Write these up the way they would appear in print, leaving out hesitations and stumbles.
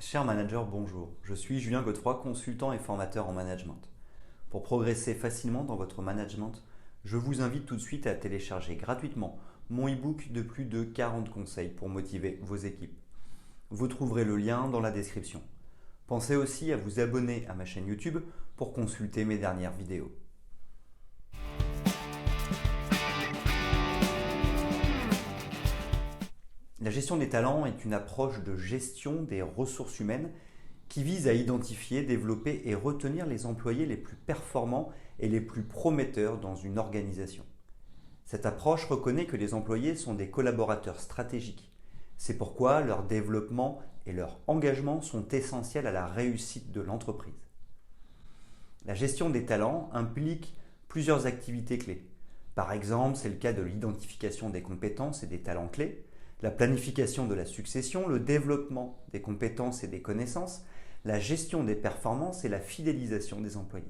Cher manager, bonjour. Je suis Julien Godefroy, consultant et formateur en management. Pour progresser facilement dans votre management, je vous invite tout de suite à télécharger gratuitement mon e-book de plus de 40 conseils pour motiver vos équipes. Vous trouverez le lien dans la description. Pensez aussi à vous abonner à ma chaîne YouTube pour consulter mes dernières vidéos. La gestion des talents est une approche de gestion des ressources humaines qui vise à identifier, développer et retenir les employés les plus performants et les plus prometteurs dans une organisation. Cette approche reconnaît que les employés sont des collaborateurs stratégiques. C'est pourquoi leur développement et leur engagement sont essentiels à la réussite de l'entreprise. La gestion des talents implique plusieurs activités clés. Par exemple, c'est le cas de l'identification des compétences et des talents clés, la planification de la succession, le développement des compétences et des connaissances, la gestion des performances et la fidélisation des employés.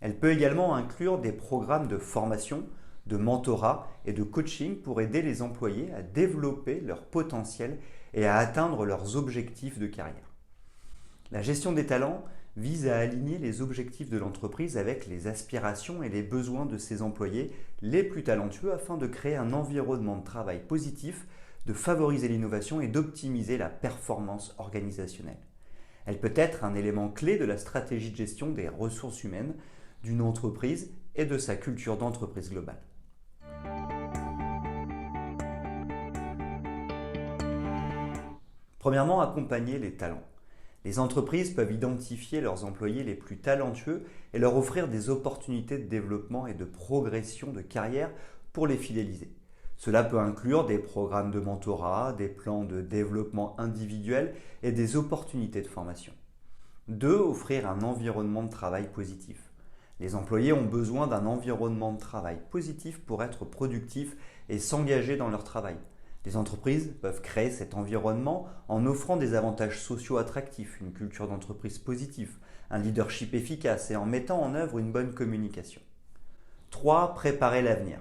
Elle peut également inclure des programmes de formation, de mentorat et de coaching pour aider les employés à développer leur potentiel et à atteindre leurs objectifs de carrière. La gestion des talents vise à aligner les objectifs de l'entreprise avec les aspirations et les besoins de ses employés les plus talentueux afin de créer un environnement de travail positif, de favoriser l'innovation et d'optimiser la performance organisationnelle. Elle peut être un élément clé de la stratégie de gestion des ressources humaines d'une entreprise et de sa culture d'entreprise globale. Premièrement, accompagner les talents. Les entreprises peuvent identifier leurs employés les plus talentueux et leur offrir des opportunités de développement et de progression de carrière pour les fidéliser. Cela peut inclure des programmes de mentorat, des plans de développement individuel et des opportunités de formation. 2. Offrir un environnement de travail positif. Les employés ont besoin d'un environnement de travail positif pour être productifs et s'engager dans leur travail. Les entreprises peuvent créer cet environnement en offrant des avantages sociaux attractifs, une culture d'entreprise positive, un leadership efficace et en mettant en œuvre une bonne communication. 3. Préparer l'avenir.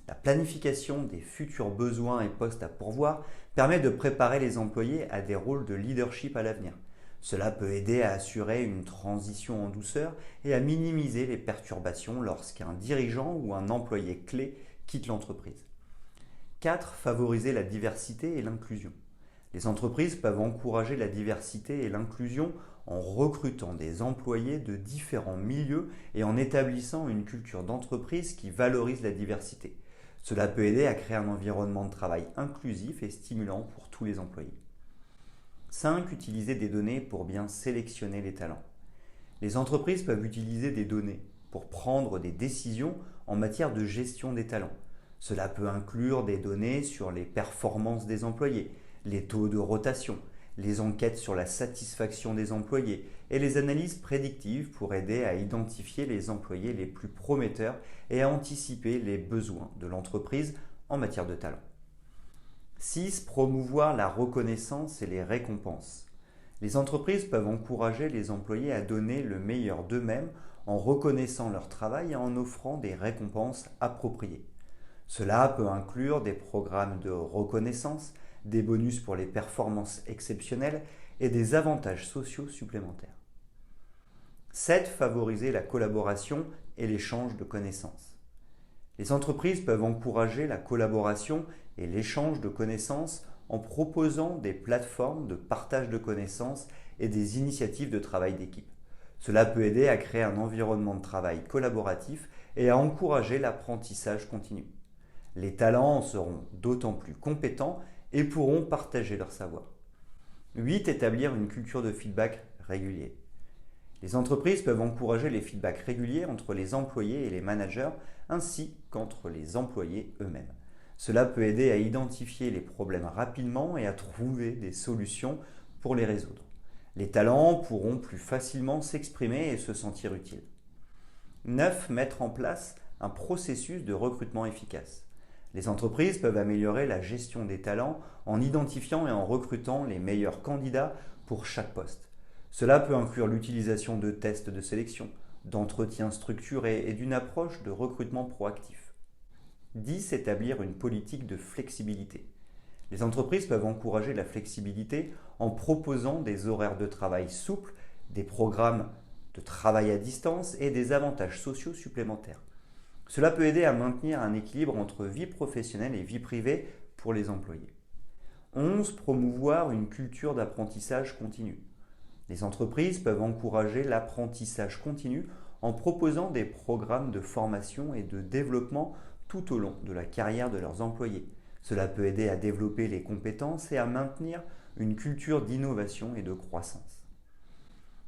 La planification des futurs besoins et postes à pourvoir permet de préparer les employés à des rôles de leadership à l'avenir. Cela peut aider à assurer une transition en douceur et à minimiser les perturbations lorsqu'un dirigeant ou un employé clé quitte l'entreprise. 4. Favoriser la diversité et l'inclusion. Les entreprises peuvent encourager la diversité et l'inclusion en recrutant des employés de différents milieux et en établissant une culture d'entreprise qui valorise la diversité. Cela peut aider à créer un environnement de travail inclusif et stimulant pour tous les employés. 5. Utiliser des données pour bien sélectionner les talents. Les entreprises peuvent utiliser des données pour prendre des décisions en matière de gestion des talents. Cela peut inclure des données sur les performances des employés, les taux de rotation, les enquêtes sur la satisfaction des employés et les analyses prédictives pour aider à identifier les employés les plus prometteurs et à anticiper les besoins de l'entreprise en matière de talent. 6. Promouvoir la reconnaissance et les récompenses. Les entreprises peuvent encourager les employés à donner le meilleur d'eux-mêmes en reconnaissant leur travail et en offrant des récompenses appropriées. Cela peut inclure des programmes de reconnaissance, des bonus pour les performances exceptionnelles et des avantages sociaux supplémentaires. 7. Favoriser la collaboration et l'échange de connaissances. Les entreprises peuvent encourager la collaboration et l'échange de connaissances en proposant des plateformes de partage de connaissances et des initiatives de travail d'équipe. Cela peut aider à créer un environnement de travail collaboratif et à encourager l'apprentissage continu. Les talents seront d'autant plus compétents et pourront partager leur savoir. 8. Établir une culture de feedback régulier. Les entreprises peuvent encourager les feedbacks réguliers entre les employés et les managers ainsi qu'entre les employés eux-mêmes. Cela peut aider à identifier les problèmes rapidement et à trouver des solutions pour les résoudre. Les talents pourront plus facilement s'exprimer et se sentir utiles. 9. Mettre en place un processus de recrutement efficace. Les entreprises peuvent améliorer la gestion des talents en identifiant et en recrutant les meilleurs candidats pour chaque poste. Cela peut inclure l'utilisation de tests de sélection, d'entretiens structurés et d'une approche de recrutement proactif. 10. Établir une politique de flexibilité. Les entreprises peuvent encourager la flexibilité en proposant des horaires de travail souples, des programmes de travail à distance et des avantages sociaux supplémentaires. Cela peut aider à maintenir un équilibre entre vie professionnelle et vie privée pour les employés. 11. Promouvoir une culture d'apprentissage continu. Les entreprises peuvent encourager l'apprentissage continu en proposant des programmes de formation et de développement tout au long de la carrière de leurs employés. Cela peut aider à développer les compétences et à maintenir une culture d'innovation et de croissance.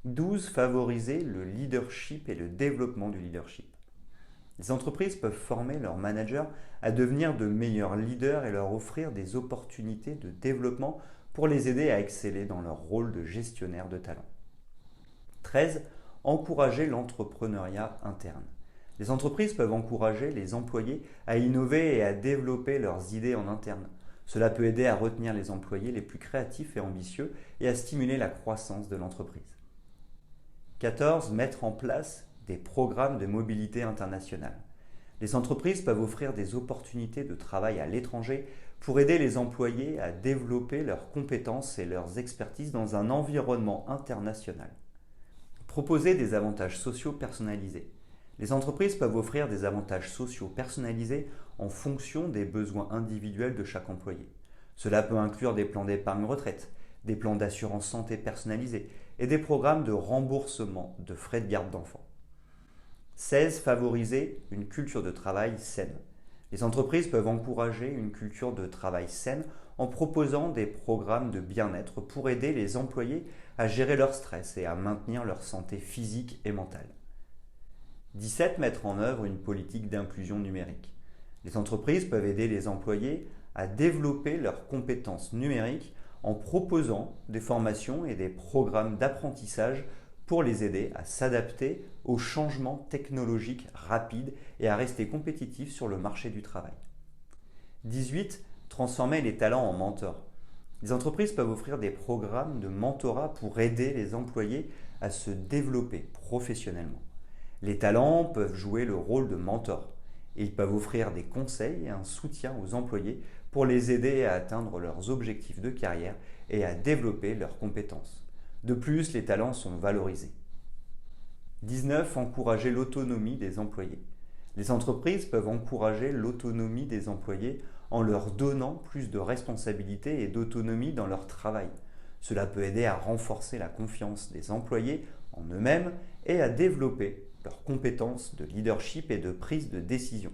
12. Favoriser le leadership et le développement du leadership. Les entreprises peuvent former leurs managers à devenir de meilleurs leaders et leur offrir des opportunités de développement pour les aider à exceller dans leur rôle de gestionnaire de talent. 13. Encourager l'entrepreneuriat interne. Les entreprises peuvent encourager les employés à innover et à développer leurs idées en interne. Cela peut aider à retenir les employés les plus créatifs et ambitieux et à stimuler la croissance de l'entreprise. 14. Mettre en place des programmes de mobilité internationale. Les entreprises peuvent offrir des opportunités de travail à l'étranger pour aider les employés à développer leurs compétences et leurs expertises dans un environnement international. Proposer des avantages sociaux personnalisés. Les entreprises peuvent offrir des avantages sociaux personnalisés en fonction des besoins individuels de chaque employé. Cela peut inclure des plans d'épargne retraite, des plans d'assurance santé personnalisés et des programmes de remboursement de frais de garde d'enfants. 16. Favoriser une culture de travail saine. Les entreprises peuvent encourager une culture de travail saine en proposant des programmes de bien-être pour aider les employés à gérer leur stress et à maintenir leur santé physique et mentale. 17. Mettre en œuvre une politique d'inclusion numérique. Les entreprises peuvent aider les employés à développer leurs compétences numériques en proposant des formations et des programmes d'apprentissage pour les aider à s'adapter aux changements technologiques rapides et à rester compétitifs sur le marché du travail. 18. Transformer les talents en mentors. Les entreprises peuvent offrir des programmes de mentorat pour aider les employés à se développer professionnellement. Les talents peuvent jouer le rôle de mentor. Ils peuvent offrir des conseils et un soutien aux employés pour les aider à atteindre leurs objectifs de carrière et à développer leurs compétences. De plus, les talents sont valorisés. 19. Encourager l'autonomie des employés. Les entreprises peuvent encourager l'autonomie des employés en leur donnant plus de responsabilités et d'autonomie dans leur travail. Cela peut aider à renforcer la confiance des employés en eux-mêmes et à développer leurs compétences de leadership et de prise de décision.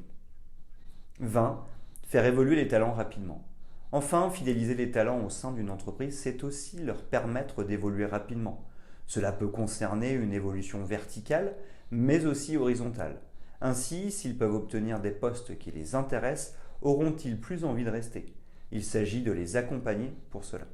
20. Faire évoluer les talents rapidement. Enfin, fidéliser les talents au sein d'une entreprise, c'est aussi leur permettre d'évoluer rapidement. Cela peut concerner une évolution verticale, mais aussi horizontale. Ainsi, s'ils peuvent obtenir des postes qui les intéressent, auront-ils plus envie de rester? Il s'agit de les accompagner pour cela.